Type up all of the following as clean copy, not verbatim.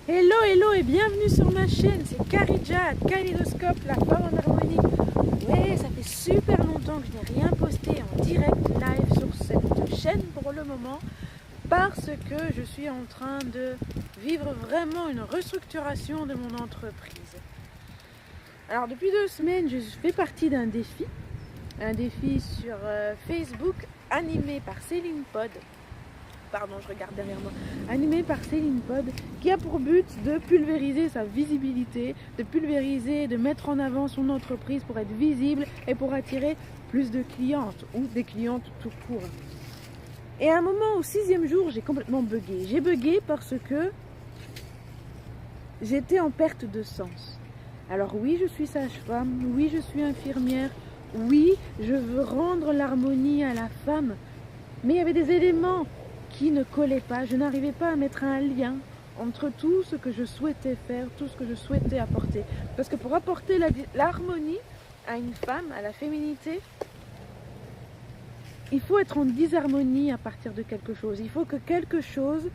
Hello, hello et bienvenue sur ma chaîne, c'est Karidja, Kaléidoscope, la femme en harmonie. Ouais, ça fait super longtemps que je n'ai rien posté en direct live sur cette chaîne pour le moment parce que je suis en train de vivre vraiment une restructuration de mon entreprise. Alors depuis 2 semaines, je fais partie d'un défi sur Facebook animé par Céline Pod. Pardon, je regarde derrière moi, animé par Céline Pod, qui a pour but de pulvériser sa visibilité, de mettre en avant son entreprise pour être visible et pour attirer plus de clientes ou des clientes tout court. Et à un moment, au 6e jour, j'ai complètement bugué. J'ai bugué parce que j'étais en perte de sens. Alors oui, je suis sage-femme, oui, je suis infirmière, oui, je veux rendre l'harmonie à la femme, mais il y avait des éléments qui ne collait pas. Je n'arrivais pas à mettre un lien entre tout ce que je souhaitais faire, tout ce que je souhaitais apporter. Parce que pour apporter l'harmonie à une femme, à la féminité, il faut être en disharmonie à partir de quelque chose. Il faut que quelque chose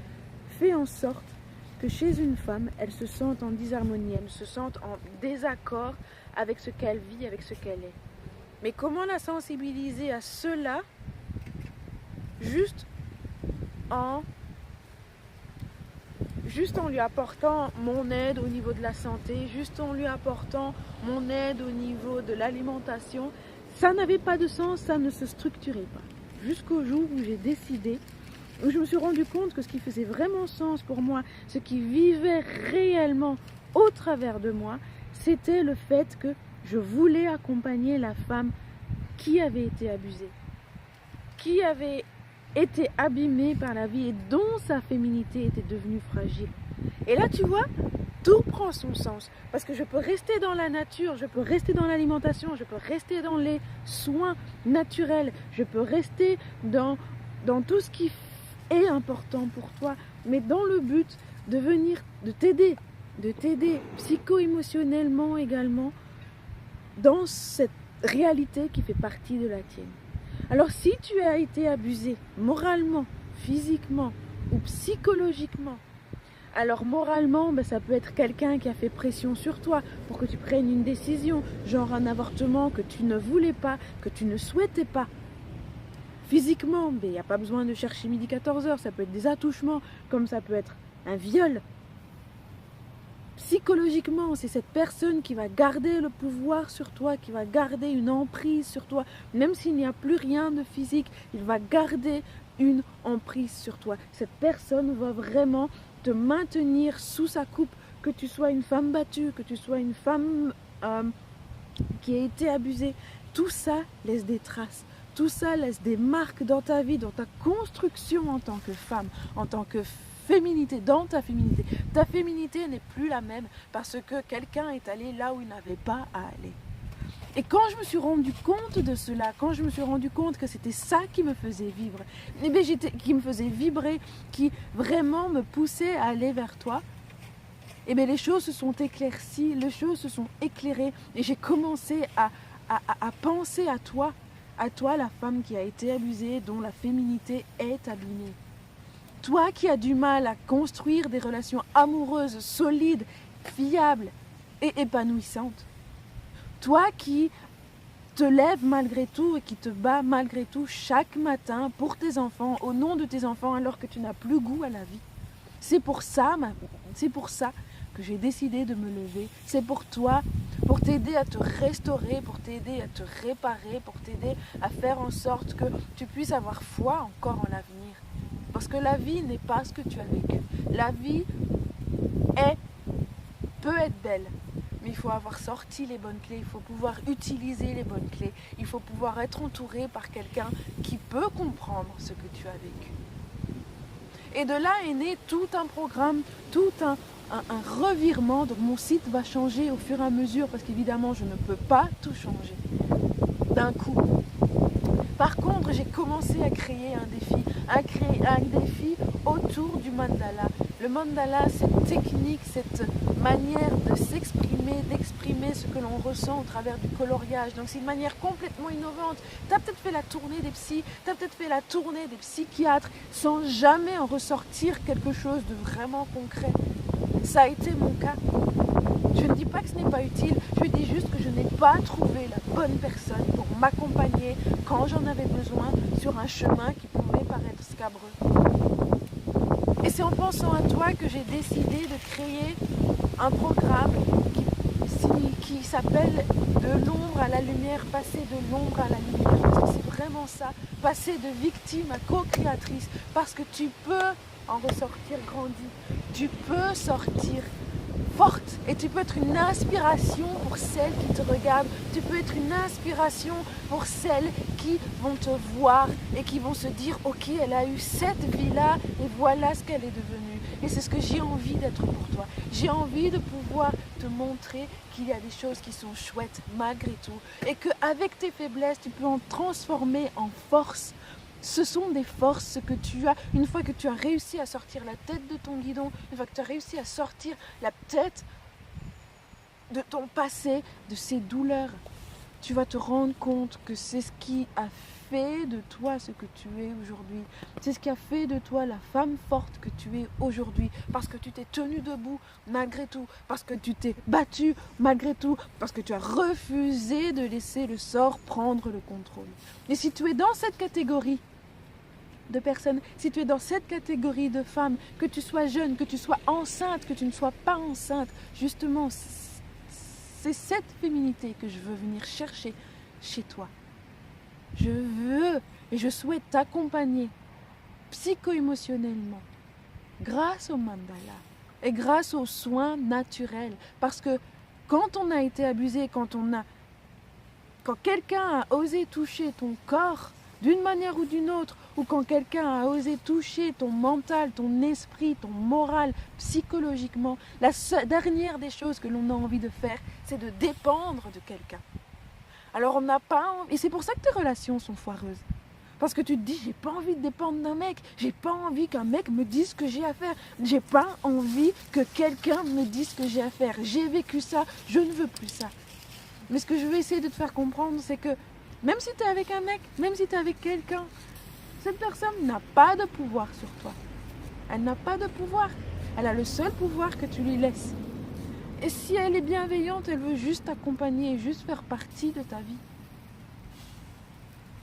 fait en sorte que chez une femme, elle se sente en disharmonie, elle se sente en désaccord avec ce qu'elle vit, avec ce qu'elle est. Mais comment la sensibiliser à cela juste en lui apportant mon aide au niveau de la santé, juste en lui apportant mon aide au niveau de l'alimentation, ça n'avait pas de sens, ça ne se structurait pas. Jusqu'au jour où j'ai décidé, où je me suis rendu compte que ce qui faisait vraiment sens pour moi, ce qui vivait réellement au travers de moi, c'était le fait que je voulais accompagner la femme qui avait été abusée, qui avait été abîmée par la vie et dont sa féminité était devenue fragile. Et là, tu vois, tout prend son sens. Parce que je peux rester dans la nature, je peux rester dans l'alimentation, je peux rester dans les soins naturels, je peux rester dans tout ce qui est important pour toi, mais dans le but de t'aider psycho-émotionnellement également dans cette réalité qui fait partie de la tienne. Alors si tu as été abusé moralement, physiquement ou psychologiquement, alors moralement, ça peut être quelqu'un qui a fait pression sur toi pour que tu prennes une décision, genre un avortement que tu ne voulais pas, que tu ne souhaitais pas. Physiquement, il n'y a pas besoin de chercher midi 14h, ça peut être des attouchements, comme ça peut être un viol. Psychologiquement, c'est cette personne qui va garder le pouvoir sur toi, qui va garder une emprise sur toi. Même s'il n'y a plus rien de physique, il va garder une emprise sur toi. Cette personne va vraiment te maintenir sous sa coupe, que tu sois une femme battue, que tu sois une femme qui a été abusée. Tout ça laisse des traces. Tout ça laisse des marques dans ta vie, dans ta construction en tant que femme, en tant que féminité, dans ta féminité. Ta féminité n'est plus la même parce que quelqu'un est allé là où il n'avait pas à aller. Et quand je me suis rendu compte de cela, quand je me suis rendu compte que c'était ça qui me faisait vivre, qui me faisait vibrer, qui vraiment me poussait à aller vers toi, les choses se sont éclaircies, les choses se sont éclairées et j'ai commencé à penser à toi la femme qui a été abusée, dont la féminité est abîmée. Toi qui as du mal à construire des relations amoureuses, solides, fiables et épanouissantes. Toi qui te lèves malgré tout et qui te bats malgré tout chaque matin pour tes enfants, au nom de tes enfants, alors que tu n'as plus goût à la vie. C'est pour ça que j'ai décidé de me lever. C'est pour toi, pour t'aider à te restaurer, pour t'aider à te réparer, pour t'aider à faire en sorte que tu puisses avoir foi encore en l'avenir. Parce que la vie n'est pas ce que tu as vécu. La vie peut être belle, mais il faut avoir sorti les bonnes clés, il faut pouvoir utiliser les bonnes clés, il faut pouvoir être entouré par quelqu'un qui peut comprendre ce que tu as vécu. Et de là est né tout un programme, tout un revirement. Donc mon site va changer au fur et à mesure parce qu'évidemment je ne peux pas tout changer d'un coup. Par contre, j'ai commencé à créer un défi autour du mandala. Le mandala, cette technique, cette manière de s'exprimer, d'exprimer ce que l'on ressent au travers du coloriage. Donc c'est une manière complètement innovante. Tu as peut-être fait la tournée des psys, tu as peut-être fait la tournée des psychiatres sans jamais en ressortir quelque chose de vraiment concret. Ça a été mon cas. Je ne dis pas que ce n'est pas utile, je dis juste que je n'ai pas trouvé la bonne personne pour m'accompagner quand j'en avais besoin sur un chemin qui pouvait paraître scabreux. Et c'est en pensant à toi que j'ai décidé de créer un programme qui s'appelle De l'ombre à la lumière, passer de l'ombre à la lumière. Parce que c'est vraiment ça, passer de victime à co-créatrice. Parce que tu peux en ressortir grandi, tu peux sortir forte et tu peux être une inspiration pour celles qui te regardent, tu peux être une inspiration pour celles qui vont te voir et qui vont se dire ok, elle a eu cette vie-là et voilà ce qu'elle est devenue. Et c'est ce que j'ai envie d'être pour toi. J'ai envie de pouvoir te montrer qu'il y a des choses qui sont chouettes malgré tout et qu'avec tes faiblesses, tu peux en transformer en force. Ce sont des forces que tu as, une fois que tu as réussi à sortir la tête de ton guidon, une fois que tu as réussi à sortir la tête de ton passé, de ces douleurs, tu vas te rendre compte que c'est ce qui a fait de toi ce que tu es aujourd'hui. C'est ce qui a fait de toi la femme forte que tu es aujourd'hui. Parce que tu t'es tenue debout malgré tout. Parce que tu t'es battue malgré tout. Parce que tu as refusé de laisser le sort prendre le contrôle. Et si tu es dans cette catégorie de personnes, si tu es dans cette catégorie de femmes, que tu sois jeune, que tu sois enceinte, que tu ne sois pas enceinte, justement, c'est cette féminité que je veux venir chercher chez toi. Je veux et je souhaite t'accompagner psycho-émotionnellement grâce au mandala et grâce aux soins naturels. Parce que quand on a été abusé, quand quelqu'un a osé toucher ton corps d'une manière ou d'une autre, ou quand quelqu'un a osé toucher ton mental, ton esprit, ton moral, psychologiquement, la dernière des choses que l'on a envie de faire, c'est de dépendre de quelqu'un. Alors on n'a pas envie, et c'est pour ça que tes relations sont foireuses. Parce que tu te dis, j'ai pas envie de dépendre d'un mec, j'ai pas envie qu'un mec me dise ce que j'ai à faire, j'ai pas envie que quelqu'un me dise ce que j'ai à faire. J'ai vécu ça, je ne veux plus ça. Mais ce que je veux essayer de te faire comprendre, c'est que même si tu es avec un mec, même si tu es avec quelqu'un, cette personne n'a pas de pouvoir sur toi. Elle n'a pas de pouvoir. Elle a le seul pouvoir que tu lui laisses. Et si elle est bienveillante, elle veut juste t'accompagner, juste faire partie de ta vie.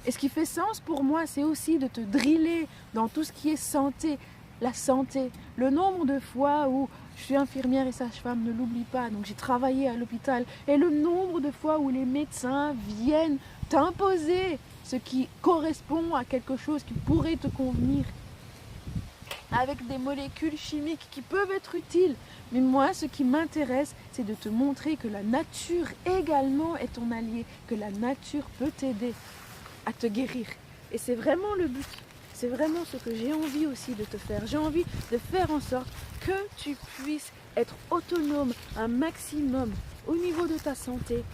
Et ce qui fait sens pour moi, c'est aussi de te driller dans tout ce qui est santé. La santé, le nombre de fois où je suis infirmière et sage-femme, ne l'oublie pas, donc j'ai travaillé à l'hôpital, et le nombre de fois où les médecins viennent t'imposer ce qui correspond à quelque chose qui pourrait te convenir, avec des molécules chimiques qui peuvent être utiles. Mais moi, ce qui m'intéresse, c'est de te montrer que la nature également est ton allié, que la nature peut t'aider à te guérir. Et c'est vraiment le but. C'est vraiment ce que j'ai envie aussi de te faire. J'ai envie de faire en sorte que tu puisses être autonome un maximum au niveau de ta santé,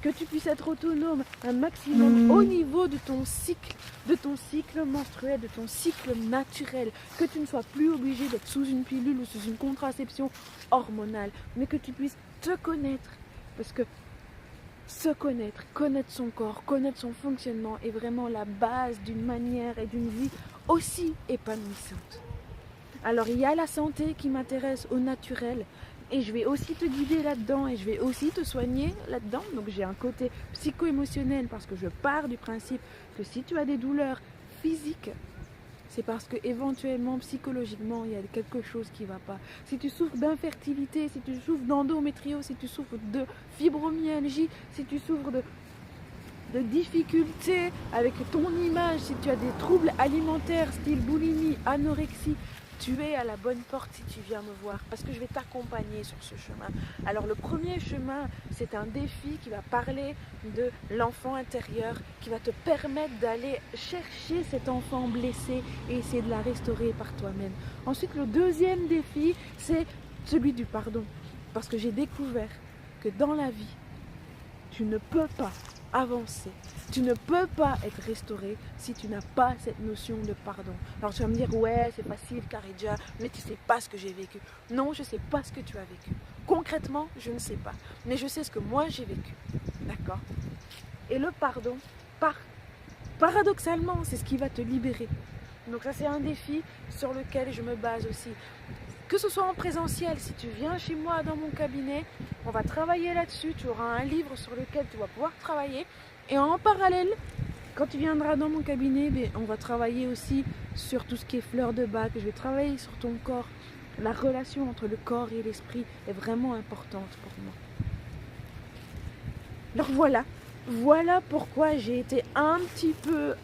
que tu puisses être autonome un maximum au niveau de ton cycle menstruel, de ton cycle naturel, que tu ne sois plus obligé d'être sous une pilule ou sous une contraception hormonale, mais que tu puisses te connaître. Parce que se connaître, connaître son corps, connaître son fonctionnement est vraiment la base d'une manière et d'une vie aussi épanouissante. Alors il y a la santé qui m'intéresse au naturel et je vais aussi te guider là-dedans et je vais aussi te soigner là-dedans. Donc j'ai un côté psycho-émotionnel parce que je pars du principe que si tu as des douleurs physiques, c'est parce que éventuellement psychologiquement il y a quelque chose qui ne va pas. Si tu souffres d'infertilité, si tu souffres d'endométriose, si tu souffres de fibromyalgie, si tu souffres de difficultés avec ton image, si tu as des troubles alimentaires style boulimie, anorexie, tu es à la bonne porte si tu viens me voir parce que je vais t'accompagner sur ce chemin. Alors le premier chemin, c'est un défi qui va parler de l'enfant intérieur, qui va te permettre d'aller chercher cet enfant blessé et essayer de la restaurer par toi-même. Ensuite, le deuxième défi, c'est celui du pardon. Parce que j'ai découvert que dans la vie, tu ne peux pas avancer. Tu ne peux pas être restauré si tu n'as pas cette notion de pardon. Alors tu vas me dire, ouais, c'est facile, Karidja, mais tu ne sais pas ce que j'ai vécu. Non, je ne sais pas ce que tu as vécu. Concrètement, je ne sais pas. Mais je sais ce que moi j'ai vécu. D'accord? Et le pardon, paradoxalement, c'est ce qui va te libérer. Donc ça, c'est un défi sur lequel je me base aussi. Que ce soit en présentiel, si tu viens chez moi dans mon cabinet, on va travailler là-dessus, tu auras un livre sur lequel tu vas pouvoir travailler. Et en parallèle, quand tu viendras dans mon cabinet, on va travailler aussi sur tout ce qui est fleurs de bac. Je vais travailler sur ton corps. La relation entre le corps et l'esprit est vraiment importante pour moi. Alors voilà pourquoi j'ai été un petit peu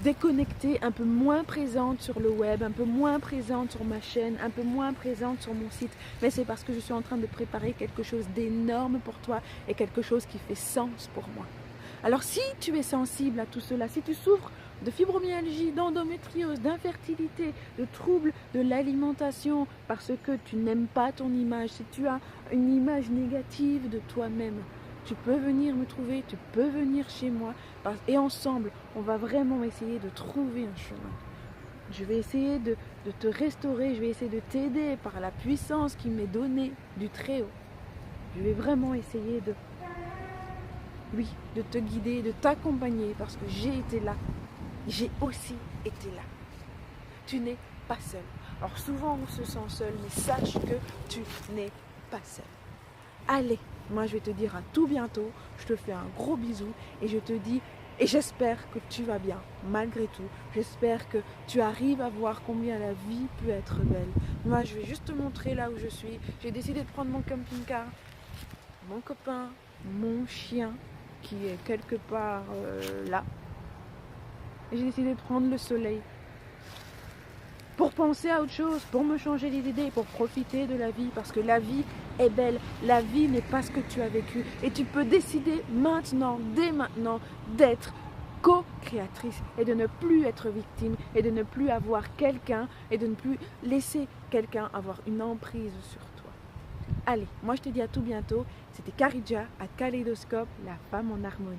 déconnectée, un peu moins présente sur le web, un peu moins présente sur ma chaîne, un peu moins présente sur mon site. Mais c'est parce que je suis en train de préparer quelque chose d'énorme pour toi et quelque chose qui fait sens pour moi. Alors si tu es sensible à tout cela, si tu souffres de fibromyalgie, d'endométriose, d'infertilité, de troubles de l'alimentation parce que tu n'aimes pas ton image, si tu as une image négative de toi-même, tu peux venir me trouver, tu peux venir chez moi et ensemble, on va vraiment essayer de trouver un chemin. Je vais essayer de te restaurer, je vais essayer de t'aider par la puissance qui m'est donnée du Très-Haut. Je vais vraiment essayer de te guider, de t'accompagner parce que j'ai été là. J'ai aussi été là. Tu n'es pas seul. Alors souvent on se sent seul, mais sache que tu n'es pas seul. Allez, moi je vais te dire à tout bientôt. Je te fais un gros bisou et je te dis, et j'espère que tu vas bien malgré tout. J'espère que tu arrives à voir combien la vie peut être belle. Moi je vais juste te montrer là où je suis. J'ai décidé de prendre mon camping-car, mon copain, mon chien qui est quelque part là. Et j'ai décidé de prendre le soleil pour penser à autre chose, pour me changer les idées, pour profiter de la vie, parce que la vie est belle, la vie n'est pas ce que tu as vécu, et tu peux décider maintenant, dès maintenant, d'être co-créatrice et de ne plus être victime et de ne plus avoir quelqu'un et de ne plus laisser quelqu'un avoir une emprise sur toi. Allez, moi je te dis à tout bientôt, c'était Karidja à Kaléidoscope, la femme en harmonie.